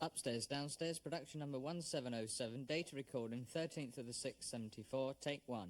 Upstairs, downstairs, production number 1707, data recording 13th of the 6th, 74, take 1.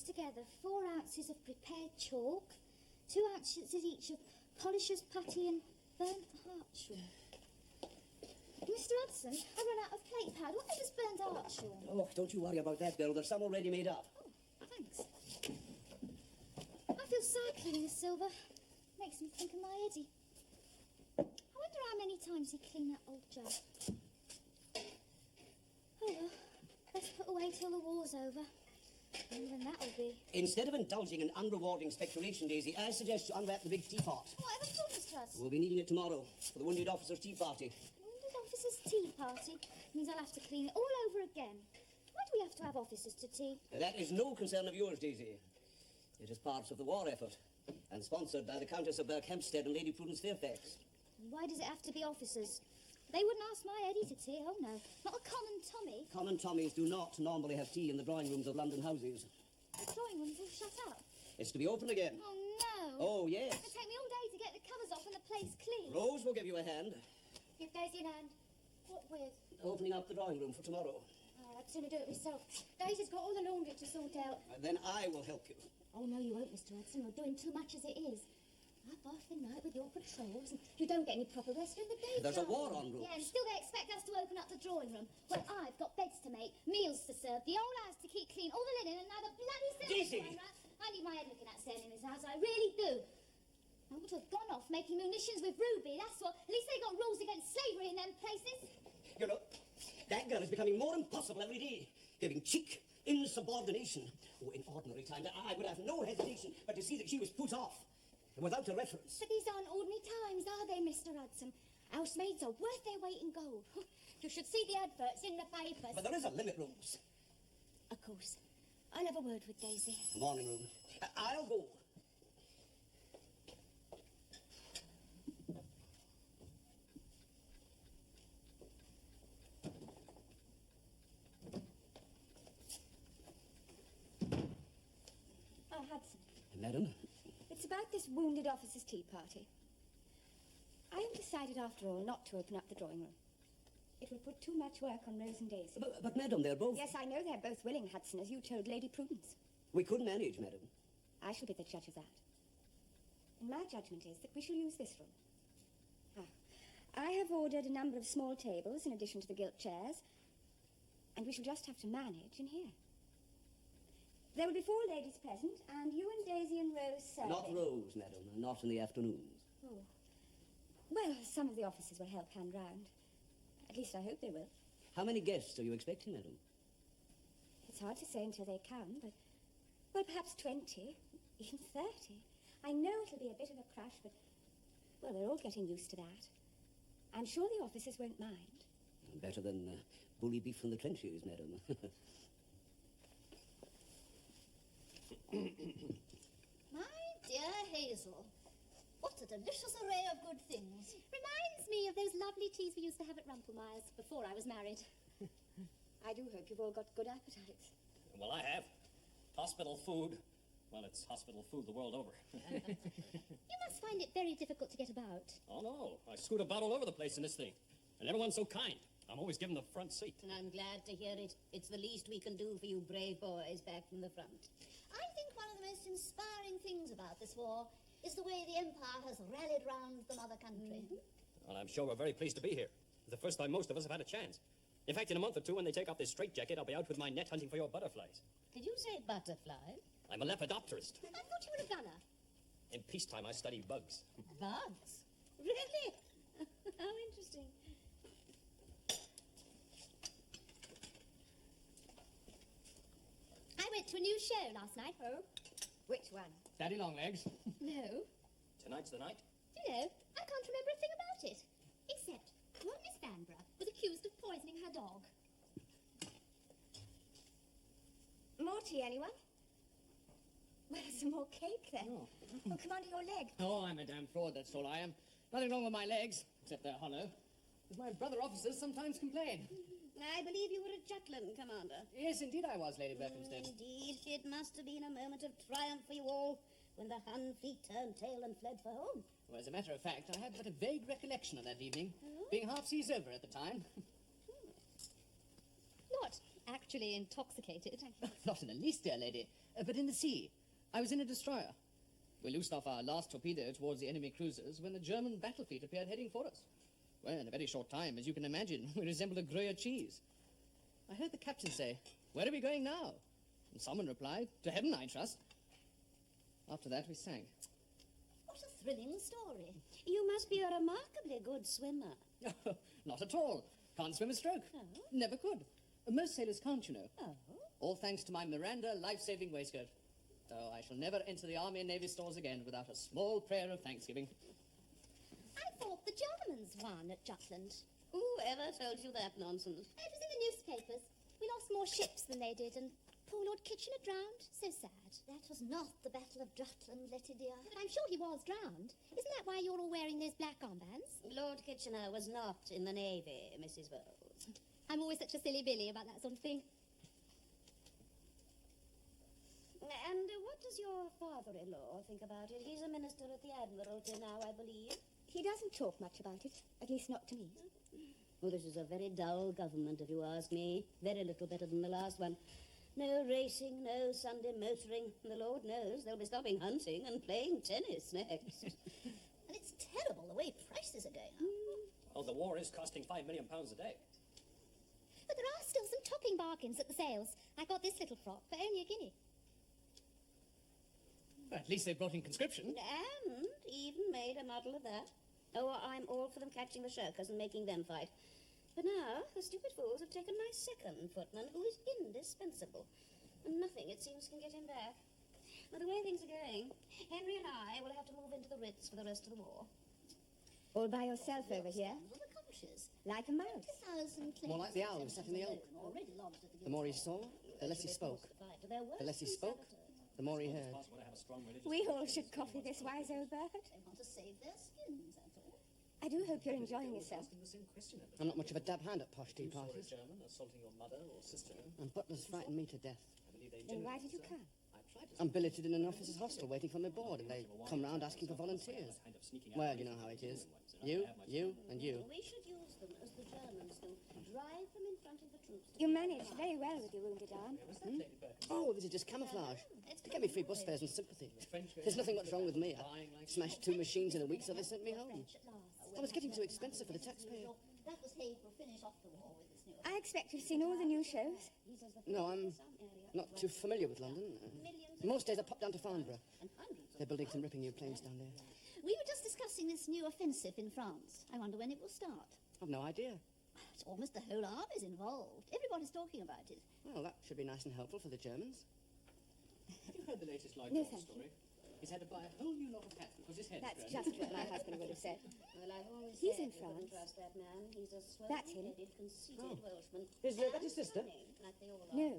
Together 4 ounces of prepared chalk, 2 ounces each of polisher's putty and burnt hartshorn. Mr. Hudson, I run out of plate pad. What is burnt hartshorn? Oh, don't you worry about that, girl. There's some already made up. Oh, thanks. I feel sad cleaning the silver. Makes me think of my Eddie. I wonder how many times he cleaned that old jug. Oh well, best put away till the war's over. And then that'll be. Instead of indulging in unrewarding speculation, Daisy, I suggest you unwrap the big teapot. Whatever for, Mr. Hudson? We'll be needing it tomorrow for the wounded officer's tea party. Wounded officer's tea party? Means I'll have to clean it all over again. Why do we have to have officers to tea? That is no concern of yours, Daisy. It is part of the war effort, and sponsored by the Countess of Berkhampstead and Lady Prudence Fairfax. And why does it have to be officers? They wouldn't ask my Eddie to tea, oh no. Not a common Tommy. Common Tommies do not normally have tea in the drawing rooms of London houses. The drawing room's all shut up. It's to be open again. Oh no. Oh, yes. It'll take me all day to get the covers off and the place clean. Rose will give you a hand. Give Daisy an hand. What with? Opening up the drawing room for tomorrow. Oh, I'd sooner do it myself. Daisy's got all the laundry to sort out. Then I will help you. Oh, no, you won't, Mr. Hudson. You're doing too much as it is. Up half the night with your patrols, and you don't get any proper rest in the day. There's a war on, Rose. Yeah, and still they expect us to open up the drawing room. Well, I've got beds to make, meals to serve, the old house to keep clean, all the linen, and now the bloody Daisy! I need my head looking at staying in this house, I really do. I ought to have gone off making munitions with Ruby, that's what. At least they got rules against slavery in them places. You know, that girl is becoming more impossible every day, giving cheek, insubordination. Oh, in ordinary times, I would have no hesitation but to see that she was put off. Without a reference. But these aren't ordinary times, are they, Mr. Hudson? Housemaids are worth their weight in gold. You should see the adverts in the papers. But there is a limit, Rose. Of course. I'll have a word with Daisy. Morning, Rose. I'll go. Oh, Hudson. Madam? It's about this wounded officer's tea party. I have decided, after all, not to open up the drawing room. It will put too much work on Rose and Daisy. But Madam, they're both... Yes, I know they're both willing, Hudson, as you told Lady Prudence. We could manage, Madam. I shall be the judge of that. And my judgment is that we shall use this room. I have ordered a number of small tables in addition to the gilt chairs, and we shall just have to manage in here. There will be 4 ladies present, and you and Daisy and Rose serving. Not Rose, Madam, not in the afternoons. Oh. Well, some of the officers will help hand round. At least I hope they will. How many guests are you expecting, Madam? It's hard to say until they come, but... Well, perhaps 20, even 30. I know it'll be a bit of a crush, but... Well, we're all getting used to that. I'm sure the officers won't mind. Better than bully beef from the trenches, Madam. My dear Hazel, what a delicious array of good things. Reminds me of those lovely teas we used to have at Rumpelmeyer's before I was married. I do hope you've all got good appetites. Well, I have. Hospital food. Well, it's hospital food the world over. You must find it very difficult to get about. Oh, no. I scoot about all over the place in this thing. And everyone's so kind. I'm always given the front seat. And I'm glad to hear it. It's the least we can do for you brave boys back from the front. I think one of the most inspiring things about this war is the way the Empire has rallied round the mother country. Mm-hmm. Well, I'm sure we're very pleased to be here. It's the first time most of us have had a chance. In fact, in a month or two, when they take off this straitjacket, I'll be out with my net hunting for your butterflies. Did you say butterfly? I'm a lepidopterist. I thought you were a gunner. In peacetime, I study bugs. Bugs? Really? How interesting. went to a new show last night. Oh? Which one? Daddy Longlegs. No. Tonight's the night. Do you know, I can't remember a thing about it. Except one Miss Vanbrugh was accused of poisoning her dog. More tea, anyone? Well, some more cake then. Oh. Oh, come under your leg. Oh, I'm a damn fraud, that's all I am. Nothing wrong with my legs, except they're hollow. As my brother officers sometimes complain. I believe you were at Jutland, Commander. Yes, indeed I was, Lady Berkhamsted. Indeed, it must have been a moment of triumph for you all when the Hun fleet turned tail and fled for home. Well, as a matter of fact, I have but a vague recollection of that evening, being half seas over at the time. Not actually intoxicated. Not in the least, dear lady, but in the sea. I was in a destroyer. We loosed off our last torpedo towards the enemy cruisers when the German battle fleet appeared heading for us. Well, in a very short time, as you can imagine, we resembled a Gruyere cheese. I heard the captain say, "Where are we going now?" And someone replied, "To heaven, I trust." After that, we sank. What a thrilling story. You must be a remarkably good swimmer. Not at all. Can't swim a stroke. Oh. Never could. Most sailors can't, you know. Oh. All thanks to my Miranda life-saving waistcoat. Oh, I shall never enter the Army and Navy stores again without a small prayer of thanksgiving. I thought the Germans won at Jutland. Whoever told you that nonsense? It was in the newspapers. We lost more ships than they did, and poor Lord Kitchener drowned. So sad. That was not the Battle of Jutland, Letty dear. But I'm sure he was drowned. Isn't that why you're all wearing those black armbands? Lord Kitchener was not in the Navy, Mrs. Bowles. I'm always such a silly Billy about that sort of thing. And what does your father-in-law think about it? He's a minister at the Admiralty now, I believe. He doesn't talk much about it, at least not to me. Well, this is a very dull government, if you ask me. Very little better than the last one. No racing, no Sunday motoring. The Lord knows they'll be stopping hunting and playing tennis next. And it's terrible the way prices are going up. Well, the war is costing £5 million a day. But there are still some topping bargains at the sales. I got this little frock for only £1. Well, at least they brought in conscription. And even made a model of that. Oh, I'm all for them catching the shirkers and making them fight. But now, the stupid fools have taken my second footman, who is indispensable. And nothing, it seems, can get him back. Well, the way things are going, Henry and I will have to move into the Ritz for the rest of the war. All by yourself over here, Well, the cottages. like a mouse. 20,000 More like the owl who sat in the oak. Already lodged at the The more he saw, the less he spoke. The less he spoke, the more he heard. Possible to have a strong religious... We all should copy this wise old bird. They want to save their skins, that's all. I do hope you're enjoying yourself. Asking the same question every I'm not much of a dab hand at posh tea You saw a parties, German assaulting your mother or sister. and butlers frighten me to death. I believe they Then why genuinely did you concern. come? I've tried to I'm billeted in an officer's hostel waiting for my board, and they come round asking for volunteers. kind of sneaking out. Well, you know how it is. You, and you. We should use them as the Germans do. Drive them in front of the troops. You managed very well with your wounded arm. Oh, this is just camouflage. To get me free bus fares and sympathy. There's nothing much wrong with me. I smashed 2 machines in a week, so they sent me home. I was getting too expensive for the taxpayer. That was Haig will finish off the war with this new... I expect you've seen all the new shows. No, I'm not too familiar with London. Most days I pop down to Farnborough. They're building some ripping new planes down there. We were just discussing this new offensive in France. I wonder when it will start. I've no idea. It's almost the whole army's involved. Everybody's talking about it. Well, that should be nice and helpful for the Germans. Have you heard the latest No, Lloyd thank story? He's had to buy a whole new lot of hats because his head's That's grown. just what my husband would have said. Well, I've always He's said in you couldn't France. trust that man. He's a That's him. swell-headed, conceited Welshman. Is that his sister? Cunning, like they all are. No,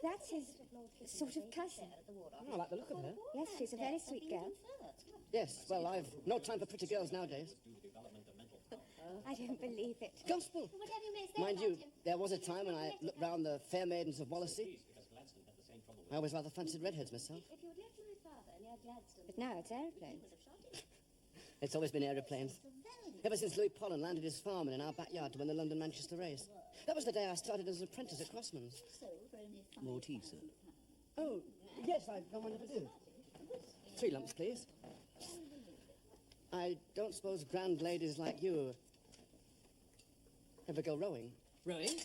that's his sort of cousin. At the war Oh, I like the look of her. Yes, she's a very sweet girl. Yes, well, I've no time for pretty girls nowadays. I don't believe it. Gospel! What have you may say Mind about you, him? there was a time when I looked round the fair maidens of Wallasey. I always rather fancied redheads myself. If you'd left my father near Gladstone, But now it's aeroplanes. would have shot him. It's always been aeroplanes. Ever since Louis Pollen landed his farm in our backyard to win the London-Manchester race. That was the day I started as an apprentice at Crossman's. So, for only More tea, sir. Oh, yes, I don't mind if I do. 3 lumps, please. I don't suppose grand ladies like you ever go rowing? Rowing?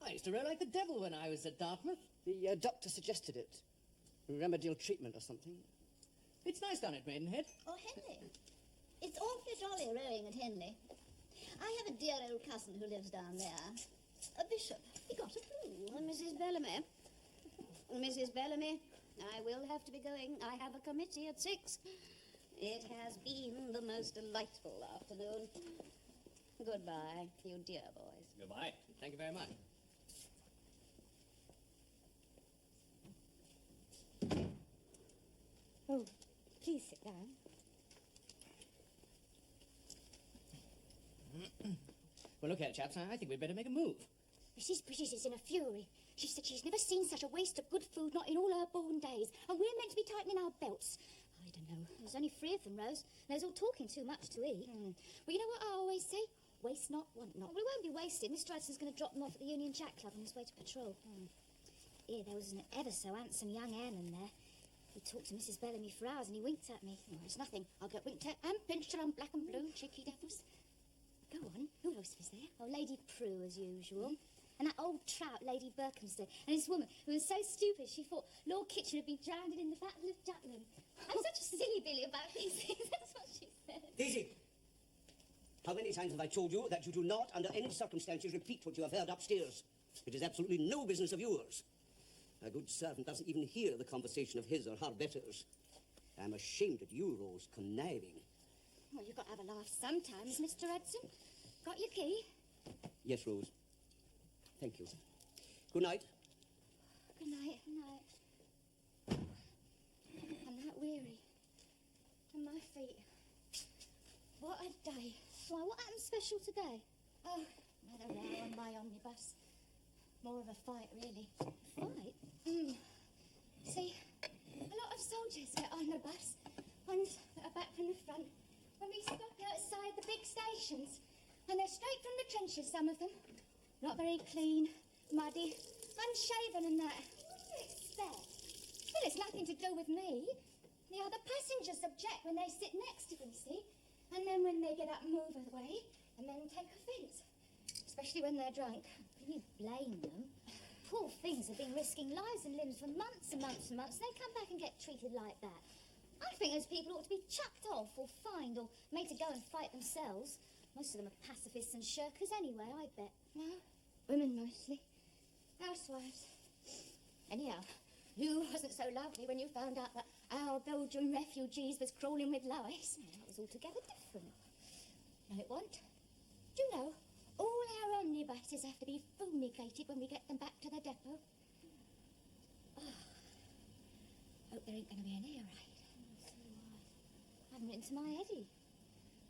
I used to row like the devil when I was at Dartmouth. The doctor suggested it. Remedial treatment or something. It's nice down at Maidenhead. Oh, Henley. It's awfully jolly rowing at Henley. I have a dear old cousin who lives down there. A bishop. He got a clue. Well, Mrs. Bellamy, Mrs. Bellamy, I will have to be going. I have a committee at 6. It has been the most delightful afternoon. Goodbye, you dear boys. Goodbye. Thank you very much. Oh, please sit down. Well, look here, chaps. I think we'd better make a move. Mrs. British is in a fury. She said she's never seen such a waste of good food, not in all her born days. And we're meant to be tightening our belts. I don't know. There's only 3 of them, Rose. And there's all talking too much to eat. Well, you know what I always say? Waste not, want not. Well, we won't be wasted. Mr. Hudson's going to drop them off at the Union Jack Club on his way to patrol. Here, there was an ever so handsome young airman there. He talked to Mrs. Bellamy for hours and he winked at me. Oh, it's nothing. I'll get winked at and pinched till I'm black and blue, cheeky devils. Go on. Who else was there? Oh, Lady Prue, as usual. And that old trout, Lady Berkhamsted. And this woman who was so stupid she thought Lord Kitchener had been drowned in the Battle of Jutland. I'm such a silly Billy about these things. That's what she said. Daisy, how many times have I told you that you do not, under any circumstances, repeat what you have heard upstairs? It is absolutely no business of yours. A good servant doesn't even hear the conversation of his or her betters. I'm ashamed at you, Rose, conniving. Well, you've got to have a laugh sometimes, Mr. Hudson. Got your key? Yes, Rose. Thank you. Good night. Good night, good night. I'm that weary. And my feet. What a day. Why, what happened special today? Oh, another row on my omnibus. More of a fight, really. Fight? See, a lot of soldiers get on the bus. Ones that are back from the front. When we stop outside the big stations. And they're straight from the trenches, some of them. Not very clean, muddy, unshaven and that. What do you expect? Well, it's nothing to do with me. The other passengers object when they sit next to them, see? And then when they get up and move away, and then take offence. Especially when they're drunk. Can you blame them? Poor things have been risking lives and limbs for months and months and months. They come back and get treated like that. I think those people ought to be chucked off or fined or made to go and fight themselves. Most of them are pacifists and shirkers anyway, I bet. No, women mostly. Housewives. Anyhow, you wasn't so lovely when you found out that our Belgian refugees was crawling with lice. That was altogether different. No, it wasn't. Do you know, all our omnibuses have to be fumigated when we get them back to the depot. Oh, hope there ain't going to be an air raid. I haven't written to my Eddie.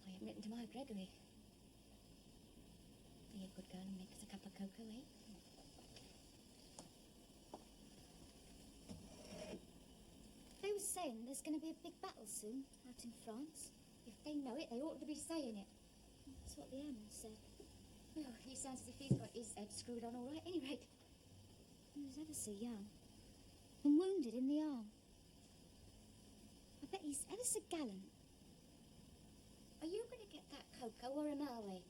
I haven't written to my Gregory. Be a good girl and make us a cup of cocoa, eh? They were saying there's going to be a big battle soon out in France. If they know it, they ought to be saying it. That's what the airman said. Oh, he sounds as if he's got his head screwed on all right. At any rate, he was ever so young and wounded in the arm. I bet he's ever so gallant. Are you going to get that cocoa or am I?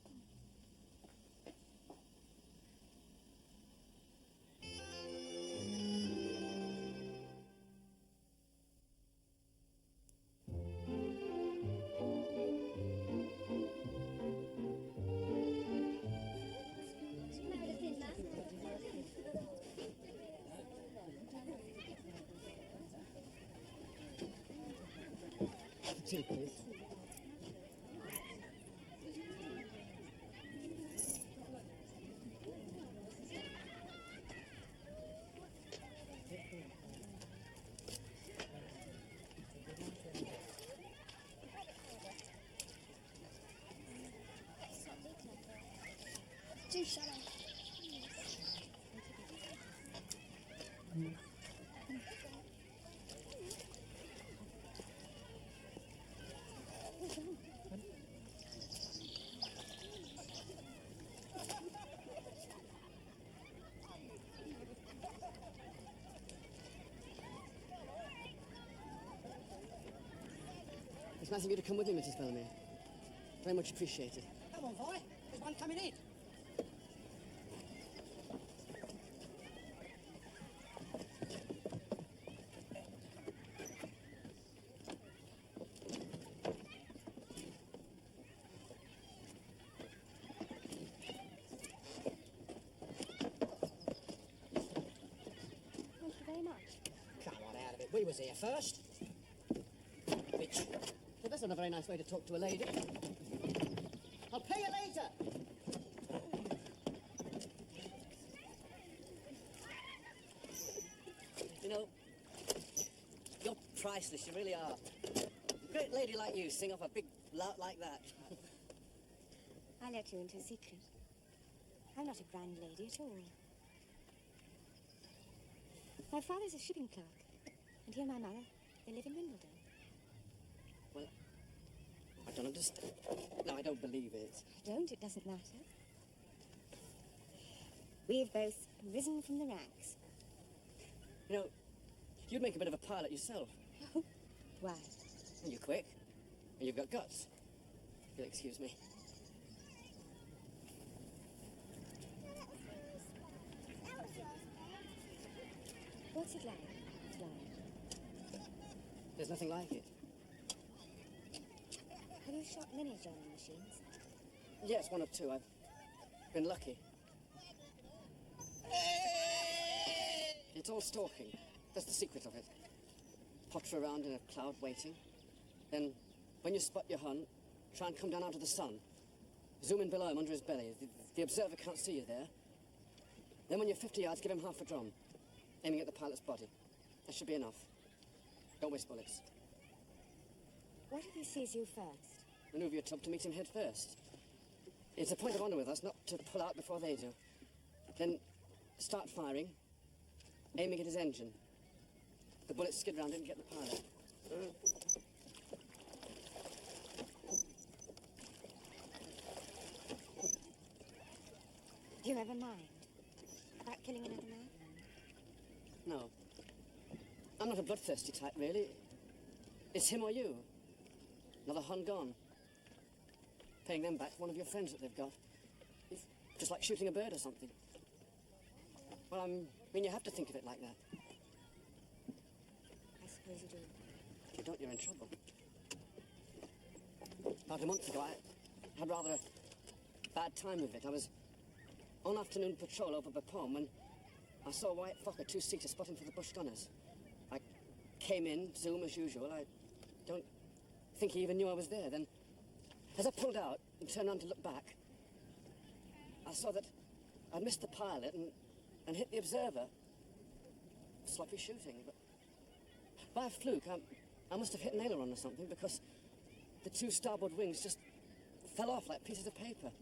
Tea, please. Do shut up. It's nice of you to come with me, Mrs. Bellamy. Very much appreciated. Come on, boy. There's one coming in. Thank you very much. he was here first. Bitch. Well, that's not a very nice way to talk to a lady. I'll pay you later. You know, you're priceless, you really are. A great lady like you sing off a big lout like that. I'll let you into a secret. I'm not a grand lady at all. My father's a shipping clerk, and he and my mother, they live in Wimbledon. Well, I don't understand. No, I don't believe it. Don't, it doesn't matter. We've both risen from the ranks. You know, you'd make a bit of a pilot yourself. Why? And you're quick, and you've got guts. If you'll excuse me. What's it like, flying? There's nothing like it. Have you shot many German machines? Yes, one or two. I've been lucky. It's all stalking. That's the secret of it. Potter around in a cloud waiting. Then, when you spot your Hun, try and come down out of the sun. Zoom in below him under his belly. The observer can't see you there. Then when you're 50 yards, give him half a drum, aiming at the pilot's body. That should be enough. Don't waste bullets. What if he sees you first? Maneuver your tub to meet him head first. It's a point of honor with us not to pull out before they do. Then start firing, aiming at his engine. The bullets skid round it and get the pilot. Do you ever mind about killing another man? No. I'm not a bloodthirsty type, really. It's him or you. Another Hun gone. Paying them back for one of your friends that they've got. It's just like shooting a bird or something. Well, I mean, you have to think of it like that. I suppose you do. If you don't, you're in trouble. About a month ago, I had rather a bad time with it. I was on afternoon patrol over Bapaume when I saw a white Fokker two-seater spotting for the bush gunners. I came in, zoom as usual. I don't think he even knew I was there. Then, as I pulled out and turned around to look back, I saw that I'd missed the pilot and hit the observer. Sloppy shooting, but by a fluke, I must have hit an aileron or something because the two starboard wings just fell off like pieces of paper.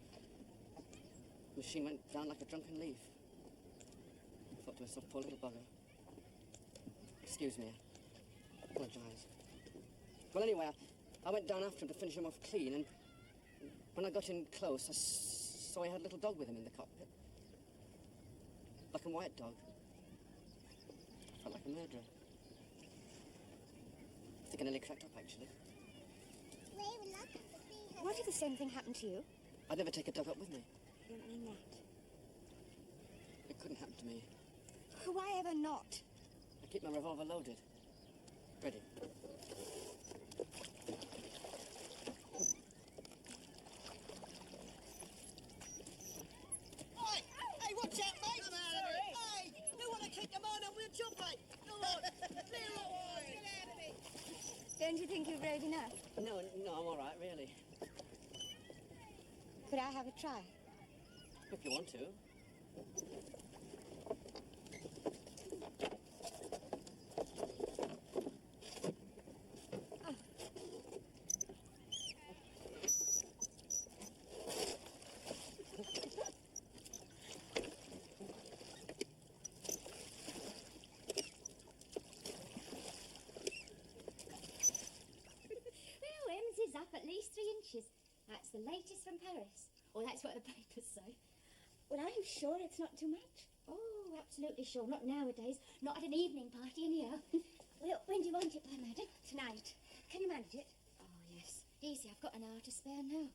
The machine went down like a drunken leaf. I thought to myself, poor little bugger. Excuse me, I apologise. Well, anyway, I went down after him to finish him off clean, and when I got in close, I saw he had a little dog with him in the cockpit. Black and white dog. Felt like a murderer. I think I nearly cracked up, actually. What if the same thing happened to you? I'd never take a dog up with me. You don't mean that. It couldn't happen to me. Why ever not? I keep my revolver loaded. Ready. Hey, watch out, mate! Hey, you want to kick your mind up with a jump, mate? Go on, clear away! Don't you think you've rode enough? No, I'm all right, really. Could I have a try? If you want to. Well, Ems is up at least 3 inches. That's the latest from Paris. Or that's what the papers say. Well, are you sure it's not too much? Oh, absolutely sure. Not nowadays. Not at an evening party, anyhow. Well, when do you want it by, madam? Tonight. Can you manage it? Oh, yes. Easy. I've got an hour to spare now.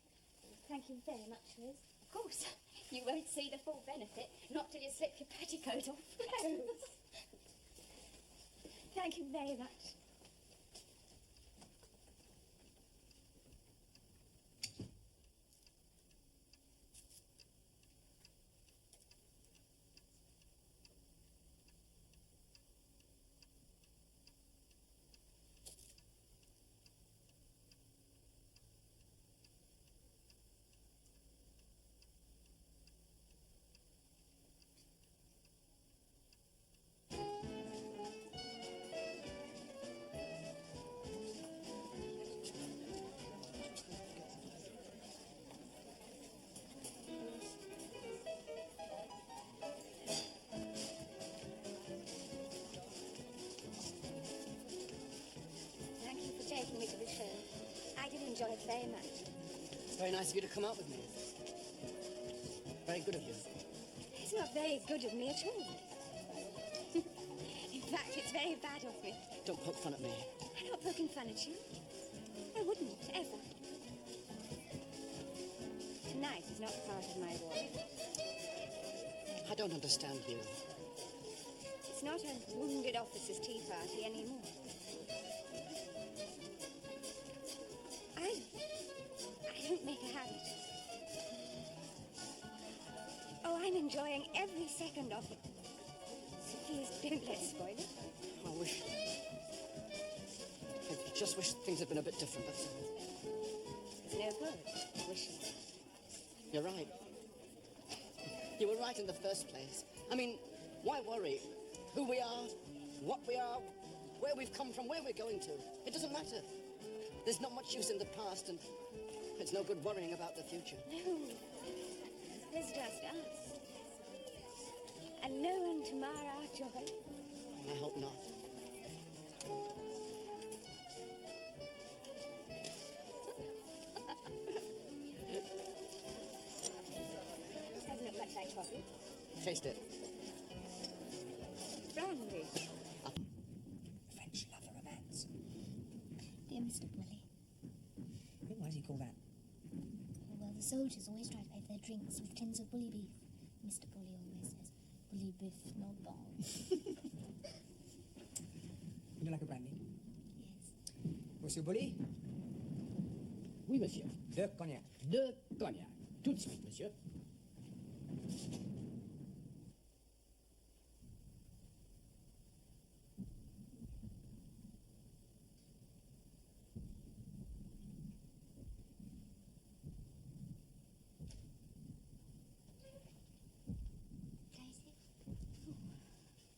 Thank you very much, Liz. Of course. You won't see the full benefit. Not till you slip your petticoat off. Thank you very much. very much. It's very nice of you to come out with me. Very good of you. It's not very good of me at all. In fact, it's very bad of me. Don't poke fun at me. I'm not poking fun at you. I wouldn't, ever. Tonight is not part of my war. I don't understand you. It's not a wounded officer's tea party anymore. I don't make a habit. Oh, I'm enjoying every second of it. So please don't let's spoil it. I just wish things had been a bit different, that's all. It's no good wishing. You're right. You were right in the first place. I mean, why worry? Who we are, what we are, where we've come from, where we're going to. It doesn't matter. There's not much use in the past, and it's no good worrying about the future. No, there's just us. And no one to mar our joy. I hope not. Doesn't look much like coffee. Taste it. Brandy. French love a romance. Dear Mr. Bully. Why does he call that? Well, the soldiers always try to pay for their drinks with tins of bully beef. Mr. Bully always says, bully beef, no ball. Would you like a brandy? Yes. Monsieur Bully? Oui, monsieur. De cognac. De cognac. Tout de suite, monsieur. Daisy?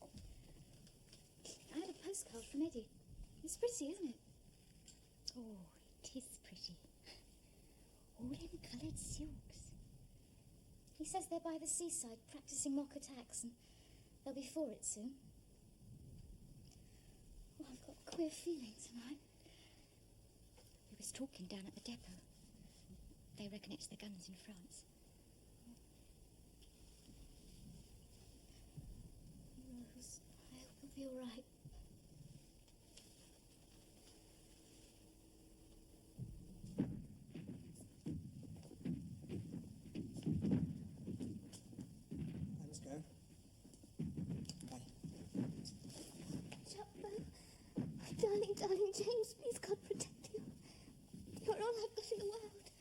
Oh. I had a postcard from Eddie. It's pretty, isn't it? Oh, it is pretty. All in coloured silks. He says they're by the seaside practising mock attacks and they'll be for it soon. Oh, I've got a queer feeling tonight. We was talking down at the depot. They reckon it's the guns in France. Rose, I hope you'll be all right. I must go. Bye. Chapman, darling, darling James, please God protect you. You're all I've got in the world.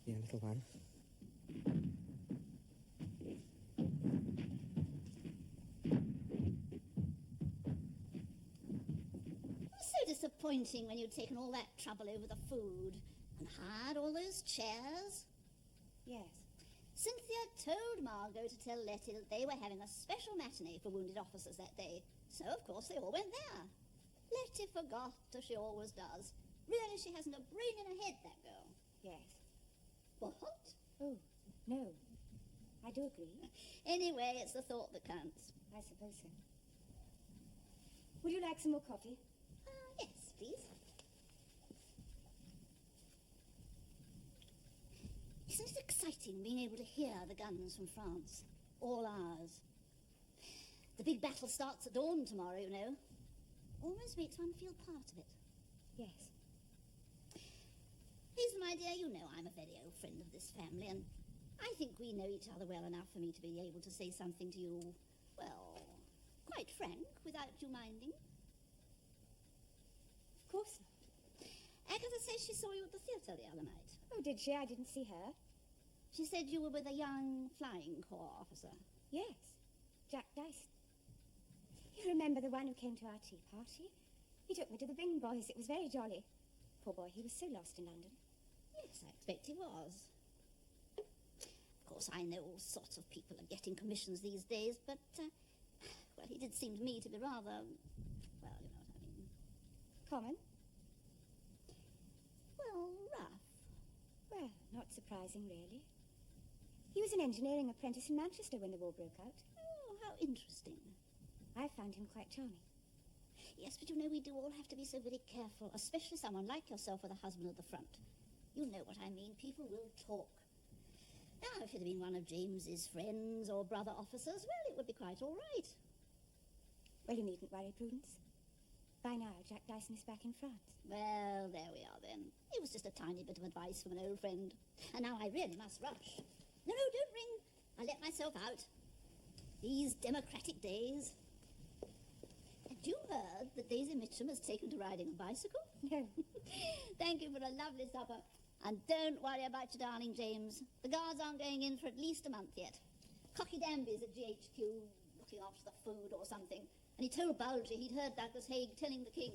Yeah, little one. So disappointing when you'd taken all that trouble over the food and hired all those chairs. Yes. Cynthia told Margot to tell Letty that they were having a special matinee for wounded officers that day. So, of course, they all went there. Letty forgot, as she always does. Really, she hasn't a brain in her head, that girl. Yes. What? Oh, no. I do agree. Anyway, it's the thought that counts. I suppose so. Would you like some more coffee? Yes, please. Isn't it exciting being able to hear the guns from France? All ours. The big battle starts at dawn tomorrow, you know. Almost makes one feel part of it. Yes. Lisa, my dear, you know I'm a very old friend of this family, and I think we know each other well enough for me to be able to say something to you, well, quite frank, without you minding. Of course not. Agatha says she saw you at the theatre the other night. Oh, did she? I didn't see her. She said you were with a young flying corps officer. Yes. Jack Dyson. You remember the one who came to our tea party? He took me to the Bing Boys. It was very jolly. Poor boy, he was so lost in London. Yes, I expect he was. Of course, I know all sorts of people are getting commissions these days, but, well, he did seem to me to be rather, well, you know what I mean. Common? Well, rough. Well, not surprising, really. He was an engineering apprentice in Manchester when the war broke out. Oh, how interesting. I found him quite charming. Yes, but you know, we do all have to be so very careful, especially someone like yourself with a husband at the front. You know what I mean. People will talk. Now, if it had been one of James's friends or brother officers, well, it would be quite all right. Well, you needn't worry, Prudence. By now, Jack Dyson is back in France. Well, there we are then. It was just a tiny bit of advice from an old friend. And now I really must rush. No, don't ring. I'll let myself out. These democratic days. Had you heard that Daisy Mitchum has taken to riding a bicycle? No. Thank you for a lovely supper. And don't worry about your darling James. The guards aren't going in for at least a month yet. Cocky Danby's at GHQ looking after the food or something. And he told Bulgy he'd heard Douglas Haig telling the king.